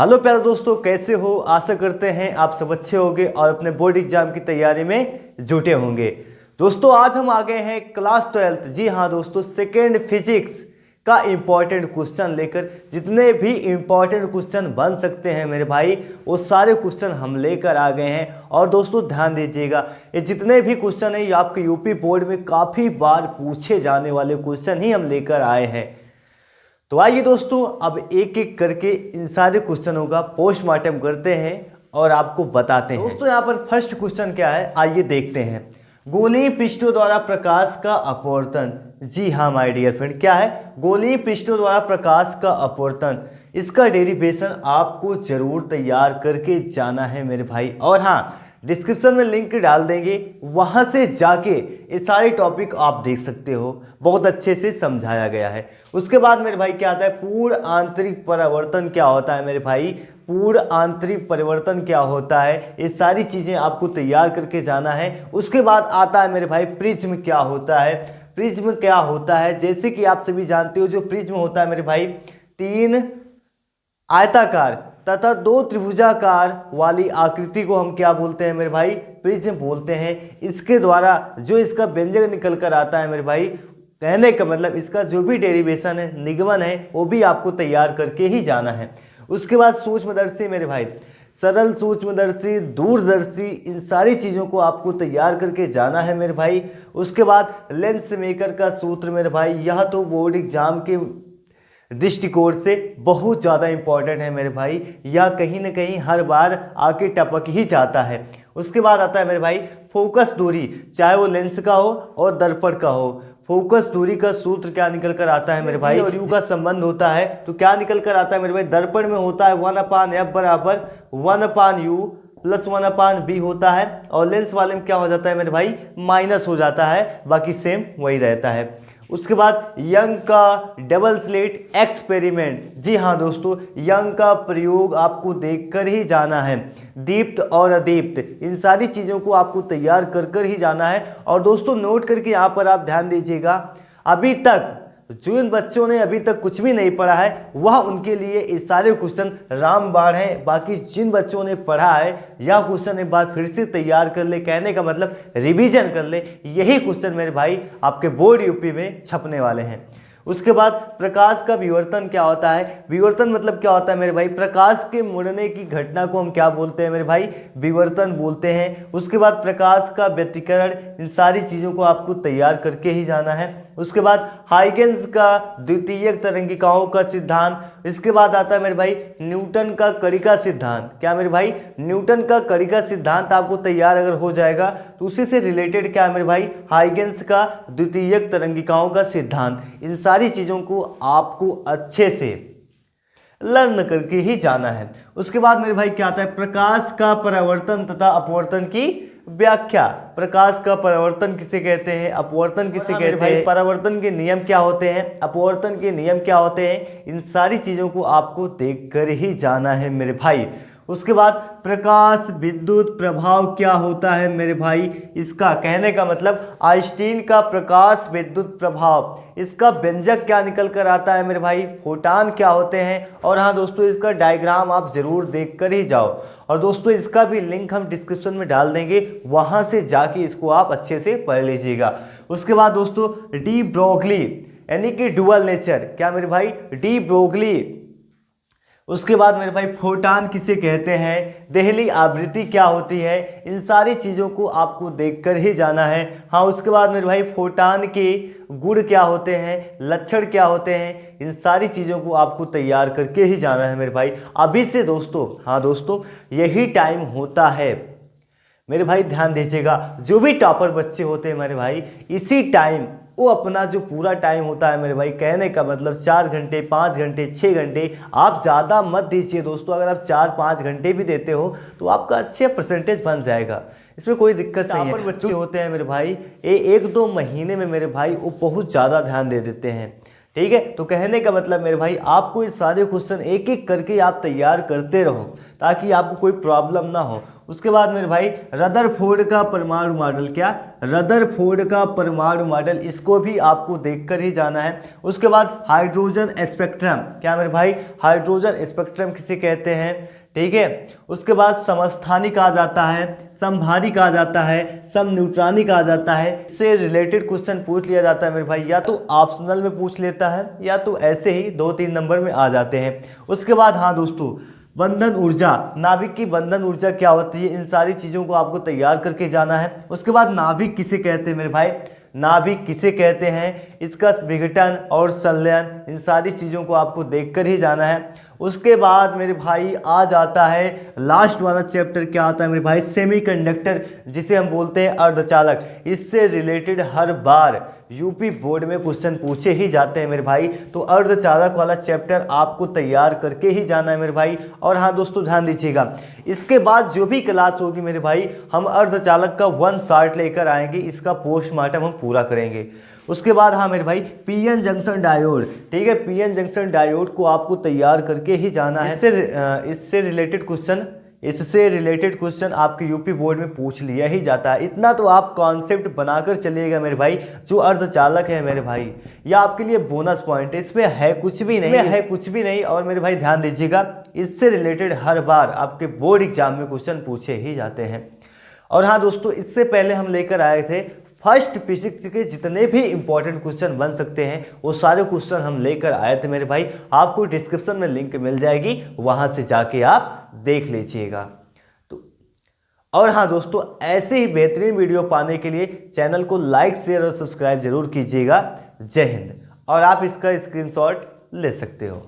Hello प्यारे दोस्तों, कैसे हो? आशा करते हैं आप सब अच्छे होंगे और अपने बोर्ड एग्जाम की तैयारी में जुटे होंगे। दोस्तों आज हम आ गए हैं क्लास 12th, जी हाँ दोस्तों, सेकेंड फिजिक्स का इम्पॉर्टेंट क्वेश्चन लेकर। जितने भी इम्पॉर्टेंट क्वेश्चन बन सकते हैं मेरे भाई, वो सारे क्वेश्चन हम लेकर आ गए हैं। और दोस्तों ध्यान दीजिएगा, ये जितने भी क्वेश्चन हैं ये आपके यूपी बोर्ड में काफ़ी बार पूछे जाने वाले क्वेश्चन ही हम लेकर आए हैं। तो आइए दोस्तों, अब एक एक करके इन सारे क्वेश्चनों का पोस्टमार्टम करते हैं और आपको बताते हैं। दोस्तों यहाँ पर फर्स्ट क्वेश्चन क्या है, आइए देखते हैं। गोलीय पृष्ठों द्वारा प्रकाश का अपवर्तन। जी हाँ माय डियर फ्रेंड, क्या है? गोलीय पृष्ठों द्वारा प्रकाश का अपवर्तन। इसका डेरिवेशन आपको जरूर तैयार करके जाना है मेरे भाई। और हाँ, डिस्क्रिप्शन में लिंक डाल देंगे, वहां से जाके ये सारे टॉपिक आप देख सकते हो, बहुत अच्छे से समझाया गया है। उसके बाद मेरे भाई क्या आता है, पूर्ण आंतरिक परावर्तन क्या होता है मेरे भाई, पूर्ण आंतरिक परिवर्तन क्या होता है, ये सारी चीजें आपको तैयार करके जाना है। उसके बाद आता है मेरे भाई प्रिज्म क्या होता है। प्रिज्म क्या होता है, जैसे कि आप सभी जानते हो, जो प्रिज्म होता है मेरे भाई, 3 आयताकार तथा 2 त्रिभुजाकार वाली आकृति को हम क्या बोलते हैं मेरे भाई, प्रिज्म बोलते हैं। इसके द्वारा जो इसका व्यंजक निकल कर आता है मेरे भाई, कहने का मतलब इसका जो भी डेरिवेशन है, निगमन है, वो भी आपको तैयार करके ही जाना है। उसके बाद सूक्ष्मदर्शी मेरे भाई, सरल सूक्ष्मदर्शी, दूरदर्शी, इन सारी चीज़ों को आपको तैयार करके जाना है मेरे भाई। उसके बाद लेंस मेकर का सूत्र मेरे भाई, यह तो बोर्ड एग्जाम के दृष्टिकोण से बहुत ज़्यादा इंपॉर्टेंट है मेरे भाई, या कहीं ना कहीं हर बार आके टपक ही जाता है। उसके बाद आता है मेरे भाई फोकस दूरी, चाहे वो लेंस का हो और दर्पण का हो। फोकस दूरी का सूत्र क्या निकल कर आता है मेरे भाई, और यू का संबंध होता है तो क्या निकल कर आता है मेरे भाई, दर्पण में होता है 1/f बराबर 1/u प्लस 1/b होता है, और लेंस वाले में क्या हो जाता है मेरे भाई, माइनस हो जाता है, बाकी सेम वही रहता है। उसके बाद यंग का डबल स्लिट एक्सपेरिमेंट। जी हाँ दोस्तों, यंग का प्रयोग आपको देखकर ही जाना है। दीप्त और अदीप्त, इन सारी चीज़ों को आपको तैयार कर ही जाना है। और दोस्तों नोट करके यहाँ पर आप ध्यान दीजिएगा, अभी तक जिन बच्चों ने अभी तक कुछ भी नहीं पढ़ा है, वह उनके लिए ये सारे क्वेश्चन रामबाण हैं। बाकी जिन बच्चों ने पढ़ा है, यह क्वेश्चन एक बार फिर से तैयार कर ले, कहने का मतलब रिवीजन कर ले। यही क्वेश्चन मेरे भाई आपके बोर्ड यूपी में छपने वाले हैं। उसके बाद प्रकाश का विवर्तन क्या होता है। विवर्तन मतलब क्या होता है मेरे भाई, प्रकाश के मुड़ने की घटना को हम क्या बोलते हैं मेरे भाई, विवर्तन बोलते हैं। उसके बाद प्रकाश का व्यतिकरण, इन सारी चीज़ों को आपको तैयार करके ही जाना है। उसके बाद हाइगेंस का द्वितीयक तरंगिकाओं का सिद्धांत। इसके बाद आता है मेरे भाई न्यूटन का कणिका सिद्धांत। क्या मेरे भाई, न्यूटन का कणिका सिद्धांत आपको तैयार अगर हो जाएगा तो उसी से रिलेटेड क्या है मेरे भाई, हाइगेंस का द्वितीयक तरंगिकाओं का सिद्धांत। इन सारी चीज़ों को आपको अच्छे से लर्न करके ही जाना है। उसके बाद मेरे भाई क्या आता है, प्रकाश का परावर्तन तथा अपवर्तन की व्याख्या। प्रकाश का परावर्तन किसे कहते हैं, अपवर्तन किसे कहते हैं, परावर्तन के नियम क्या होते हैं, अपवर्तन के नियम क्या होते हैं, इन सारी चीज़ों को आपको देखकर ही जाना है मेरे भाई। उसके बाद प्रकाश विद्युत प्रभाव क्या होता है मेरे भाई, इसका कहने का मतलब आइंस्टीन का प्रकाश विद्युत प्रभाव, इसका व्यंजक क्या निकल कर आता है मेरे भाई, फोटान क्या होते हैं। और हाँ दोस्तों, इसका डायग्राम आप जरूर देख कर ही जाओ। और दोस्तों इसका भी लिंक हम डिस्क्रिप्शन में डाल देंगे, वहाँ से जाके इसको आप अच्छे से पढ़ लीजिएगा। उसके बाद दोस्तों डी ब्रोगली यानी कि डुअल नेचर, क्या मेरे भाई, डी ब्रोगली। उसके बाद मेरे भाई फोटान किसे कहते हैं, देहली आवृत्ति क्या होती है, इन सारी चीज़ों को आपको देखकर ही जाना है। हाँ, उसके बाद मेरे भाई फोटान के गुण क्या होते हैं, लक्षण क्या होते हैं, इन सारी चीज़ों को आपको तैयार करके ही जाना है मेरे भाई अभी से दोस्तों। हाँ दोस्तों, यही टाइम होता है मेरे भाई, ध्यान दीजिएगा। जो भी टॉपर बच्चे होते हैं मेरे भाई, इसी टाइम वो अपना जो पूरा टाइम होता है मेरे भाई, कहने का मतलब 4 घंटे, 5 घंटे, 6 घंटे, आप ज़्यादा मत दीजिए दोस्तों। अगर आप 4-5 घंटे भी देते हो तो आपका अच्छे परसेंटेज बन जाएगा, इसमें कोई दिक्कत नहीं है। बच्चे होते हैं मेरे भाई, 1-2 महीने में मेरे भाई वो बहुत ज़्यादा ध्यान दे देते हैं। ठीक है। तो कहने का मतलब मेरे भाई आपको ये सारे क्वेश्चन एक एक करके आप तैयार करते रहो ताकि आपको कोई प्रॉब्लम ना हो। उसके बाद मेरे भाई रदरफोर्ड का परमाणु मॉडल, क्या रदरफोर्ड का परमाणु मॉडल, इसको भी आपको देखकर ही जाना है। उसके बाद हाइड्रोजन स्पेक्ट्रम, क्या मेरे भाई हाइड्रोजन स्पेक्ट्रम किसे कहते हैं, ठीक है। उसके बाद समस्थानिक कहा जाता है, समभारी कहा जाता है, सम न्यूट्रॉनी कहा जाता है। इससे रिलेटेड क्वेश्चन पूछ लिया जाता है मेरे भाई, या तो ऑप्शनल में पूछ लेता है या तो ऐसे ही 2-3 नंबर में आ जाते हैं। उसके बाद हाँ दोस्तों, बंधन ऊर्जा, नाभिक की बंधन ऊर्जा क्या होती है, इन सारी चीज़ों को आपको तैयार करके जाना है। उसके बाद नाभिक किसे कहते हैं मेरे भाई, नाभिक किसे कहते हैं, इसका विघटन और संलयन, इन सारी चीज़ों को आपको देखकर ही जाना है। उसके बाद मेरे भाई आ जाता है लास्ट वाला चैप्टर, क्या आता है मेरे भाई, सेमीकंडक्टर, जिसे हम बोलते हैं अर्धचालक। इससे रिलेटेड हर बार यूपी बोर्ड में क्वेश्चन पूछे ही जाते हैं मेरे भाई। तो अर्धचालक वाला चैप्टर आपको तैयार करके ही जाना है मेरे भाई। और हाँ दोस्तों ध्यान दीजिएगा, इसके बाद जो भी क्लास होगी मेरे भाई, हम अर्धचालक का 1 शॉर्ट लेकर आएंगे, इसका पोस्टमार्टम हम पूरा करेंगे। उसके बाद हाँ मेरे भाई पीएन जंक्शन डायोड, ठीक है, पीएन जंक्शन डायोड को आपको तैयार करके ही जाना है। इससे रिलेटेड क्वेश्चन आपके यूपी बोर्ड में पूछ लिया ही जाता है। इतना तो आप कॉन्सेप्ट बनाकर चलिएगा मेरे भाई। जो अर्धचालक है मेरे भाई, यह आपके लिए बोनस पॉइंट है, इसमें है कुछ भी नहीं। और मेरे भाई ध्यान दीजिएगा, इससे रिलेटेड हर बार आपके बोर्ड एग्जाम में क्वेश्चन पूछे ही जाते हैं। और हाँ दोस्तों, इससे पहले हम लेकर आए थे फर्स्ट फिजिक्स के जितने भी इंपॉर्टेंट क्वेश्चन बन सकते हैं, वो सारे क्वेश्चन हम लेकर आए थे मेरे भाई। आपको डिस्क्रिप्शन में लिंक मिल जाएगी, वहां से जाके आप देख लीजिएगा। तो और हाँ दोस्तों, ऐसे ही बेहतरीन वीडियो पाने के लिए चैनल को लाइक, शेयर और सब्सक्राइब जरूर कीजिएगा। जय हिंद। और आप इसका स्क्रीनशॉट ले सकते हो।